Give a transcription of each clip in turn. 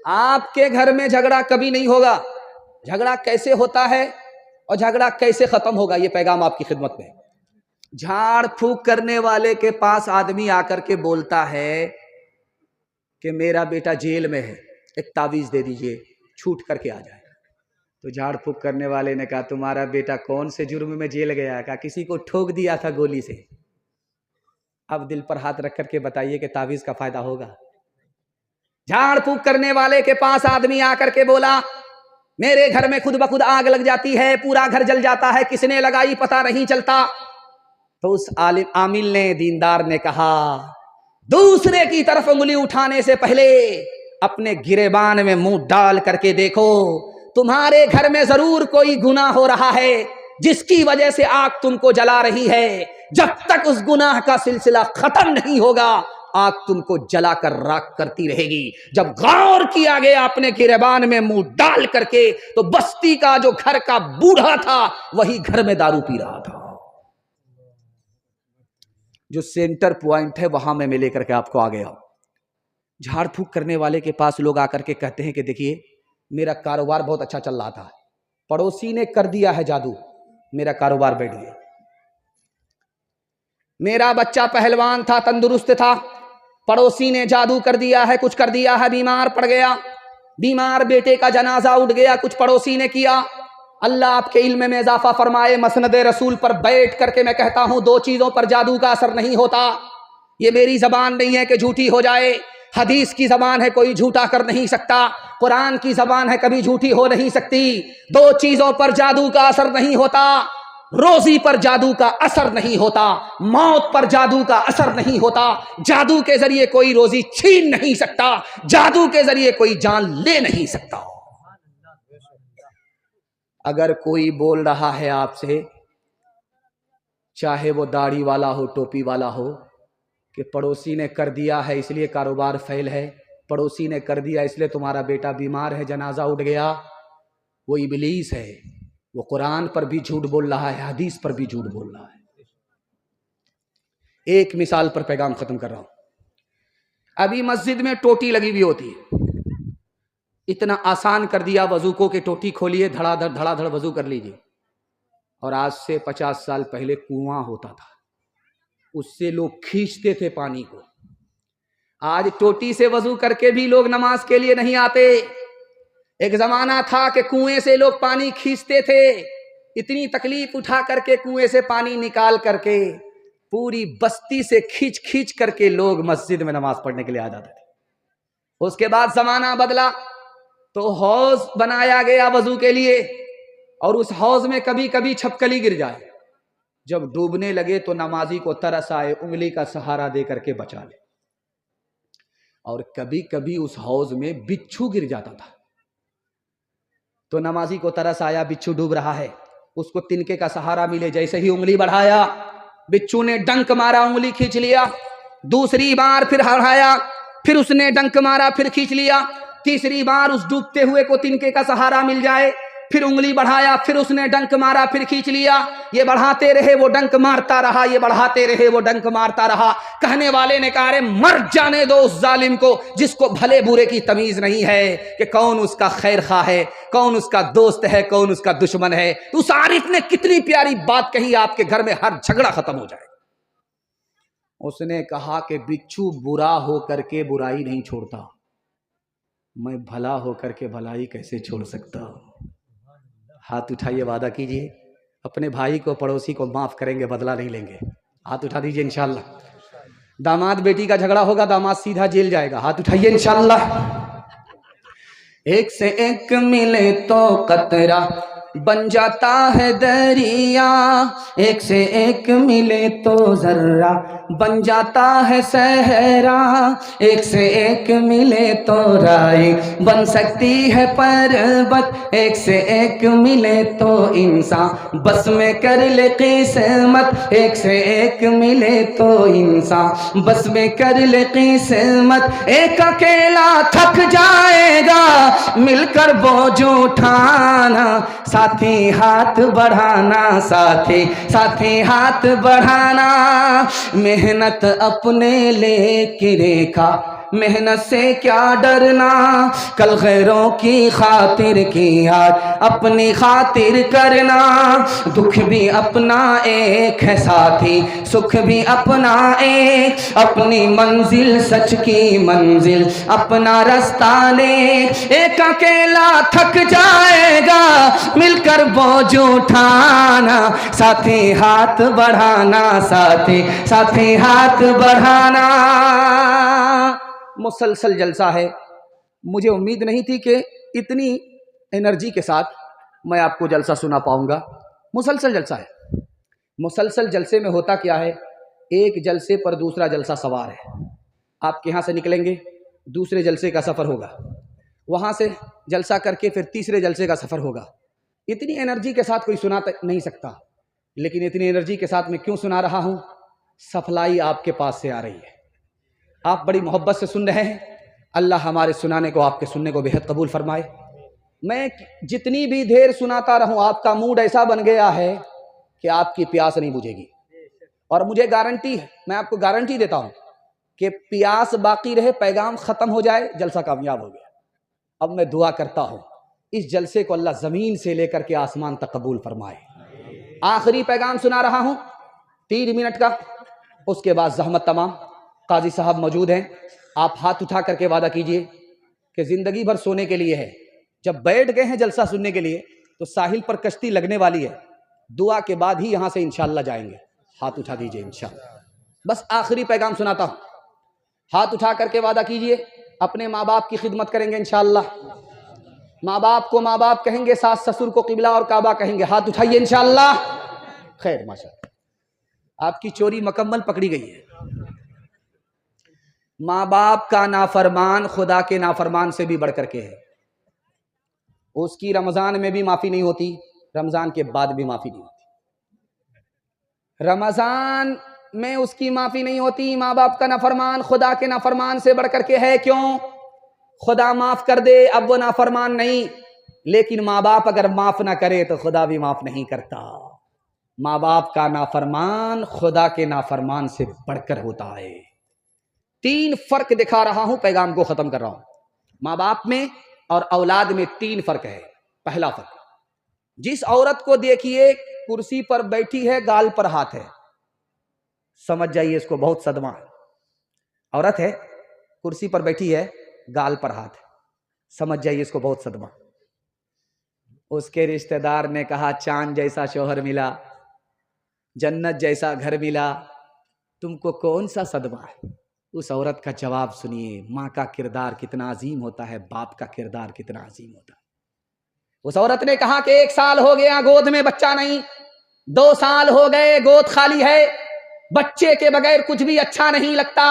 आपके घर में झगड़ा कभी नहीं होगा। झगड़ा कैसे होता है और झगड़ा कैसे खत्म होगा, ये पैगाम आपकी खिदमत में। झाड़ फूक करने वाले के पास आदमी आकर के बोलता है कि मेरा बेटा जेल में है, एक तावीज दे दीजिए, छूट करके आ जाए। तो झाड़ फूक करने वाले ने कहा तुम्हारा बेटा कौन से जुर्म में जेल गया है? कहा किसी को ठोक दिया था गोली से। अब दिल पर हाथ रख करके बताइए कि तावीज का फायदा होगा? झाड़ फूक करने वाले के पास आदमी आकर के बोला मेरे घर में खुद ब खुद आग लग जाती है, पूरा घर जल जाता है, किसने लगाई पता नहीं चलता। तो उस आमिल ने, दीनदार ने कहा दूसरे की तरफ उंगली उठाने से पहले अपने गिरेबान में मुंह डाल करके देखो, तुम्हारे घर में जरूर कोई गुनाह हो रहा है जिसकी वजह से आग तुमको जला रही है। जब तक उस गुनाह का सिलसिला खत्म नहीं होगा आग तुमको जलाकर राख करती रहेगी। जब गौर किया गया अपने गिरेबान में मुंह डाल करके, तो बस्ती का जो घर का बूढ़ा था वही घर में दारू पी रहा था। जो सेंटर पॉइंट है वहां में मैं लेकर के आपको आ गया। झाड़ फूक करने वाले के पास लोग आकर के कहते हैं कि देखिए मेरा कारोबार बहुत अच्छा चल रहा था, पड़ोसी ने कर दिया है जादू, मेरा कारोबार बैठ गया। मेरा बच्चा पहलवान था, तंदुरुस्त था, पड़ोसी ने जादू कर दिया है, कुछ कर दिया है, बीमार पड़ गया। बीमार बेटे का जनाजा उठ गया, कुछ पड़ोसी ने किया। अल्लाह आपके इल्म में इजाफा फरमाए। मसनद रसूल पर बैठ करके मैं कहता हूं दो चीजों पर जादू का असर नहीं होता। ये मेरी जबान नहीं है कि झूठी हो जाए, हदीस की जबान है, कोई झूठा कर नहीं सकता। कुरान की जबान है, कभी झूठी हो नहीं सकती। दो चीजों पर जादू का असर नहीं होता। रोजी पर जादू का असर नहीं होता, मौत पर जादू का असर नहीं होता। जादू के जरिए कोई रोजी छीन नहीं सकता, जादू के जरिए कोई जान ले नहीं सकता। अगर कोई बोल रहा है आपसे, चाहे वो दाढ़ी वाला हो, टोपी वाला हो, कि पड़ोसी ने कर दिया है इसलिए कारोबार फेल है, पड़ोसी ने कर दिया इसलिए तुम्हारा बेटा बीमार है, जनाजा उठ गया, वो इब्लीस है। वो कुरान पर भी झूठ बोल रहा है, हदीस पर भी झूठ बोल रहा है। एक मिसाल पर पैगाम खत्म कर रहा हूं। अभी मस्जिद में टोटी लगी हुई होती है, इतना आसान कर दिया वजू को कि टोटी खोलिए, धड़ाधड़ वजू कर लीजिए। और आज से 50 साल पहले कुआं होता था, उससे लोग खींचते थे पानी को। आज टोटी से वजू करके भी लोग नमाज के लिए नहीं आते। एक जमाना था कि कुएं से लोग पानी खींचते थे, इतनी तकलीफ उठा करके कुएं से पानी निकाल करके पूरी बस्ती से खींच खींच करके लोग मस्जिद में नमाज पढ़ने के लिए आ जाते थे। उसके बाद जमाना बदला तो हौज बनाया गया वजू के लिए, और उस हौज में कभी कभी छपकली गिर जाए। जब डूबने लगे तो नमाजी को तरस आए, उंगली का सहारा दे करके बचा ले। और कभी कभी उस हौज में बिच्छू गिर जाता था, तो नमाजी को तरस आया, बिच्छू डूब रहा है, उसको तिनके का सहारा मिले। जैसे ही उंगली बढ़ाया, बिच्छू ने डंक मारा, उंगली खींच लिया। दूसरी बार फिर बढ़ाया, फिर उसने डंक मारा, फिर खींच लिया। तीसरी बार उस डूबते हुए को तिनके का सहारा मिल जाए, फिर उंगली बढ़ाया, फिर उसने डंक मारा, फिर खींच लिया। ये बढ़ाते रहे, वो डंक मारता रहा, ये बढ़ाते रहे, वो डंक मारता रहा। कहने वाले ने कहा, अरे मर जाने दो उस जालिम को जिसको भले बुरे की तमीज नहीं है कि कौन उसका खैर खा है, कौन उसका दोस्त है, कौन उसका दुश्मन है। तो उस आरिफ ने कितनी प्यारी बात कही, आपके घर में हर झगड़ा खत्म हो जाए। उसने कहा कि बिच्छू बुरा होकर के बुराई नहीं छोड़ता, मैं भला होकर के भलाई कैसे छोड़ सकता हूं। हाथ उठाइए, वादा कीजिए अपने भाई को, पड़ोसी को माफ करेंगे, बदला नहीं लेंगे। हाथ उठा दीजिए इंशाल्लाह। दामाद बेटी का झगड़ा होगा, दामाद सीधा जेल जाएगा। हाथ उठाइए इंशाल्लाह। एक से एक मिले तो कतरा बन जाता है दरिया, एक से एक मिले तो जर्रा बन जाता है सहरा, एक से एक मिले तो राई बन सकती है पर्वत, एक से एक मिले तो इंसान बस में कर ले किस्मत, एक से एक मिले तो इंसान बस में कर ले किस्मत। एक अकेला थक जाएगा, मिलकर बोझ उठाना, साथी हाथ बढ़ाना, साथी हाथ बढ़ाना। मेहनत अपने लेके रेखा मेहनत से क्या डरना, कल गैरों की खातिर की आज अपनी खातिर करना। दुख भी अपना एक है साथी, सुख भी अपना एक, अपनी मंजिल सच की मंजिल अपना रास्ता ले। एक अकेला थक जाएगा, मिलकर बोझ उठाना, साथी हाथ बढ़ाना, साथी हाथ बढ़ाना। मुसलसल जलसा है। मुझे उम्मीद नहीं थी कि इतनी एनर्जी के साथ मैं आपको जलसा सुना पाऊंगा। मुसलसल जलसा है। मुसलसल जलसे में होता क्या है, एक जलसे पर दूसरा जलसा सवार है। आपके यहाँ से निकलेंगे, दूसरे जलसे का सफ़र होगा, वहाँ से जलसा करके फिर तीसरे जलसे का सफ़र होगा। इतनी एनर्जी के साथ कोई सुना नहीं सकता, लेकिन इतनी एनर्जी के साथ मैं क्यों सुना रहा हूँ? सफलाई आपके पास से आ रही है, आप बड़ी मोहब्बत से सुन रहे हैं। अल्लाह हमारे सुनाने को, आपके सुनने को बेहद कबूल फरमाए। मैं जितनी भी देर सुनाता रहूं, आपका मूड ऐसा बन गया है कि आपकी प्यास नहीं बुझेगी। और मुझे गारंटी है, मैं आपको गारंटी देता हूं कि प्यास बाकी रहे, पैगाम खत्म हो जाए, जलसा कामयाब हो गया। अब मैं दुआ करता हूं इस जलसे को अल्लाह जमीन से लेकर के आसमान तक कबूल फरमाए। आखिरी पैगाम सुना रहा हूं 3 मिनट का, उसके बाद जहमत तमाम। काजी साहब मौजूद हैं, आप हाथ उठा करके वादा कीजिए कि जिंदगी भर सोने के लिए है। जब बैठ गए हैं जलसा सुनने के लिए तो साहिल पर कश्ती लगने वाली है, दुआ के बाद ही यहां से इंशाअल्लाह जाएंगे। हाथ उठा दीजिए इंशाअल्लाह। बस आखिरी पैगाम सुनाता हूं, हाथ उठा करके वादा कीजिए अपने माँ बाप की खिदमत करेंगे इंशाअल्लाह। माँ बाप को माँ बाप कहेंगे, सास ससुर को किबला और काबा कहेंगे। हाथ उठाइए इंशाअल्लाह। खैर माशाअल्लाह, आपकी चोरी मुकम्मल पकड़ी गई है। माँ बाप का नाफरमान खुदा के नाफरमान से भी बढ़ करके है। उसकी रमजान में भी माफी नहीं होती, रमजान के बाद भी माफी नहीं होती। रमजान में उसकी माफी नहीं होती। माँ बाप का नाफरमान खुदा के नाफरमान से बढ़ करके है। क्यों? खुदा माफ कर दे, अब वो नाफरमान नहीं, लेकिन माँ बाप अगर माफ ना करे तो खुदा भी माफ नहीं करता। माँ बाप का नाफरमान खुदा के नाफरमान से बढ़कर होता है। 3 फर्क दिखा रहा हूं, पैगाम को खत्म कर रहा हूं। माँ बाप में और औलाद में 3 फर्क है। पहला फर्क, जिस औरत को देखिए कुर्सी पर बैठी है, गाल पर हाथ है, समझ जाइए इसको बहुत सदमा है। औरत है, कुर्सी पर बैठी है, गाल पर हाथ है, समझ जाइए इसको बहुत सदमा। उसके रिश्तेदार ने कहा चांद जैसा शौहर मिला, जन्नत जैसा घर मिला, तुमको कौन सा सदमा है? उस औरत का जवाब सुनिए। माँ का किरदार कितना अजीम होता है, बाप का किरदार कितना अजीम होता है। उस औरत ने कहा कि 1 साल हो गया गोद में बच्चा नहीं, 2 साल हो गए गोद खाली है, बच्चे के बगैर कुछ भी अच्छा नहीं लगता,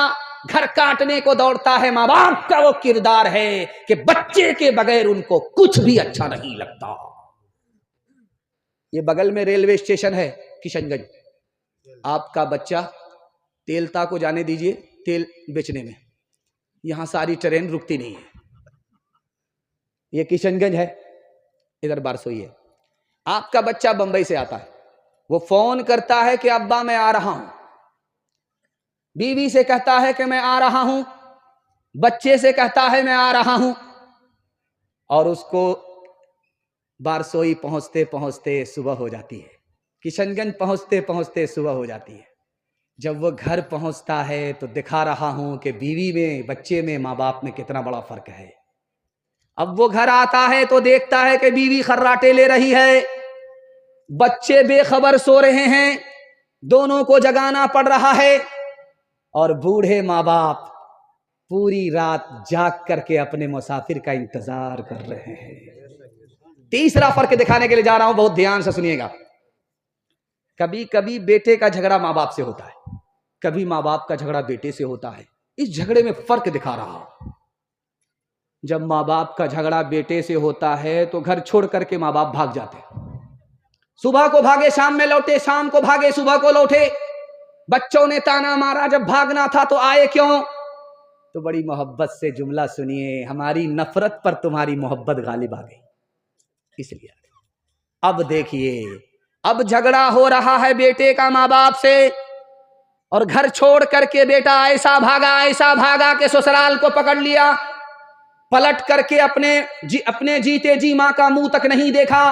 घर काटने को दौड़ता है। माँ बाप का वो किरदार है कि बच्चे के बगैर उनको कुछ भी अच्छा नहीं लगता। ये बगल में रेलवे स्टेशन है किशनगंज, आपका बच्चा तेलता को जाने दीजिए तेल बेचने में, यहां सारी ट्रेन रुकती नहीं है। ये किशनगंज है, इधर बारसोई है। आपका बच्चा बंबई से आता है, वो फोन करता है कि अब्बा मैं आ रहा हूं, बीवी से कहता है कि मैं आ रहा हूं, बच्चे से कहता है मैं आ रहा हूं, और उसको बारसोई पहुंचते पहुंचते सुबह हो जाती है, किशनगंज पहुंचते पहुंचते सुबह हो जाती है। जब वो घर पहुंचता है तो दिखा रहा हूं कि बीवी में, बच्चे में, माँ बाप में कितना बड़ा फर्क है। अब वो घर आता है तो देखता है कि बीवी खर्राटे ले रही है, बच्चे बेखबर सो रहे हैं, दोनों को जगाना पड़ रहा है, और बूढ़े माँ बाप पूरी रात जाग करके अपने मुसाफिर का इंतजार कर रहे हैं। तीसरा फर्क दिखाने के लिए जा रहा हूं, बहुत ध्यान से सुनिएगा। कभी कभी बेटे का झगड़ा माँ बाप से होता है, कभी माँ बाप का झगड़ा बेटे से होता है। इस झगड़े में फर्क दिखा रहा हूं। जब माँ बाप का झगड़ा बेटे से होता है तो घर छोड़ करके माँ बाप भाग जाते हैं। सुबह को भागे शाम में लौटे, शाम को भागे सुबह को लौटे। बच्चों ने ताना मारा जब भागना था तो आए क्यों? तो बड़ी मोहब्बत से जुमला सुनिए, हमारी नफरत पर तुम्हारी मोहब्बत गालिब आ गई, इसलिए। अब देखिए, अब झगड़ा हो रहा है बेटे का माँ बाप से, और घर छोड़ करके बेटा ऐसा भागा कि ससुराल को पकड़ लिया। पलट करके अपने जीते जी माँ का मुंह तक नहीं देखा।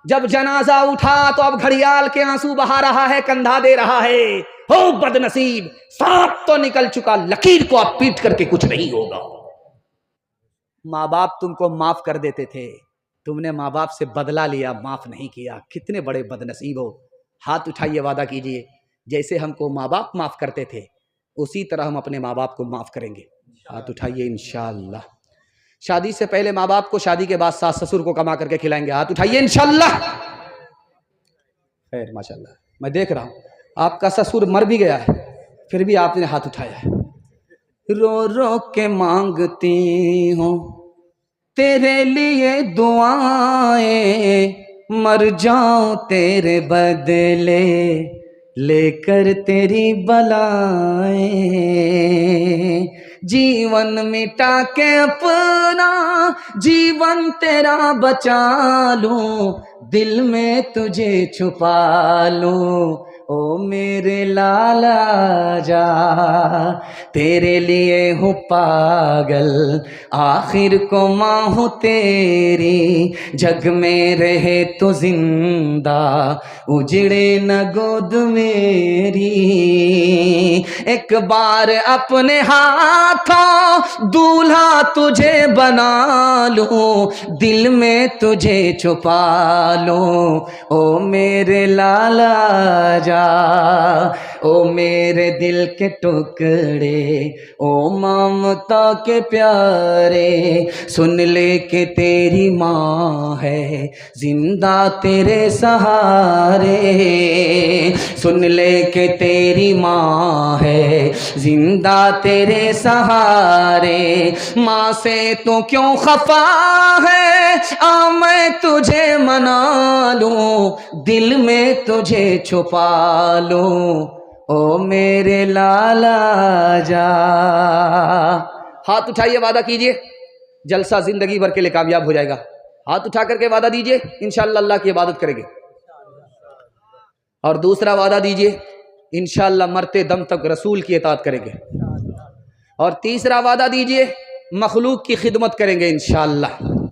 जब जनाजा उठा तो अब घड़ियाल के आंसू बहा रहा है, कंधा दे रहा है। हो बदनसीब, सांप तो निकल चुका, लकीर को अब पीट करके कुछ नहीं होगा। माँ बाप तुमको माफ कर देते थे, तुमने माँ बाप से बदला लिया, माफ नहीं किया। कितने बड़े बदनसीब हो। हाथ उठाइए, वादा कीजिए जैसे हमको माँ बाप माफ करते थे उसी तरह हम अपने माँ बाप को माफ करेंगे। हाथ उठाइए इंशाअल्लाह। शादी से पहले माँ बाप को, शादी के बाद सास ससुर को कमा करके खिलाएंगे। हाथ उठाइए इंशाअल्लाह। खैर माशाअल्लाह, मैं देख रहा हूं आपका ससुर मर भी गया है फिर भी आपने हाथ उठाया है। रो रो के मांगती हूँ तेरे लिए दुआएं, मर जाऊं तेरे बदले लेकर तेरी बलाएं। जीवन मिटा के अपना जीवन तेरा बचा लूं, दिल में तुझे छुपा लूं। ओ मेरे लाला जा, तेरे लिए हूँ पागल, आखिर को माँ हूँ तेरी। जग में रहे तो जिंदा, उजड़े न गोद मेरी। एक बार अपने हाथों दूल्हा तुझे बना लूं, दिल में तुझे छुपा लूं। ओ मेरे लाला जा, ओ मेरे दिल के टुकड़े, ओ ममता के प्यारे। सुन ले के तेरी माँ है जिंदा तेरे सहारे। सुन ले के तेरी माँ है जिंदा तेरे सहारे। माँ से तो क्यों खफा है, आ मैं तुझे मना लूं, दिल में तुझे छुपा लूं। ओ मेरे लाला जा। हाथ उठाइए, वादा कीजिए जलसा जिंदगी भर के लिए कामयाब हो जाएगा। हाथ उठा करके वादा दीजिए इंशाअल्लाह अल्लाह की इबादत करेंगे। और दूसरा वादा दीजिए इंशाअल्लाह मरते दम तक रसूल की इताअत करेंगे। और तीसरा वादा दीजिए मखलूक की खिदमत करेंगे इंशाअल्लाह।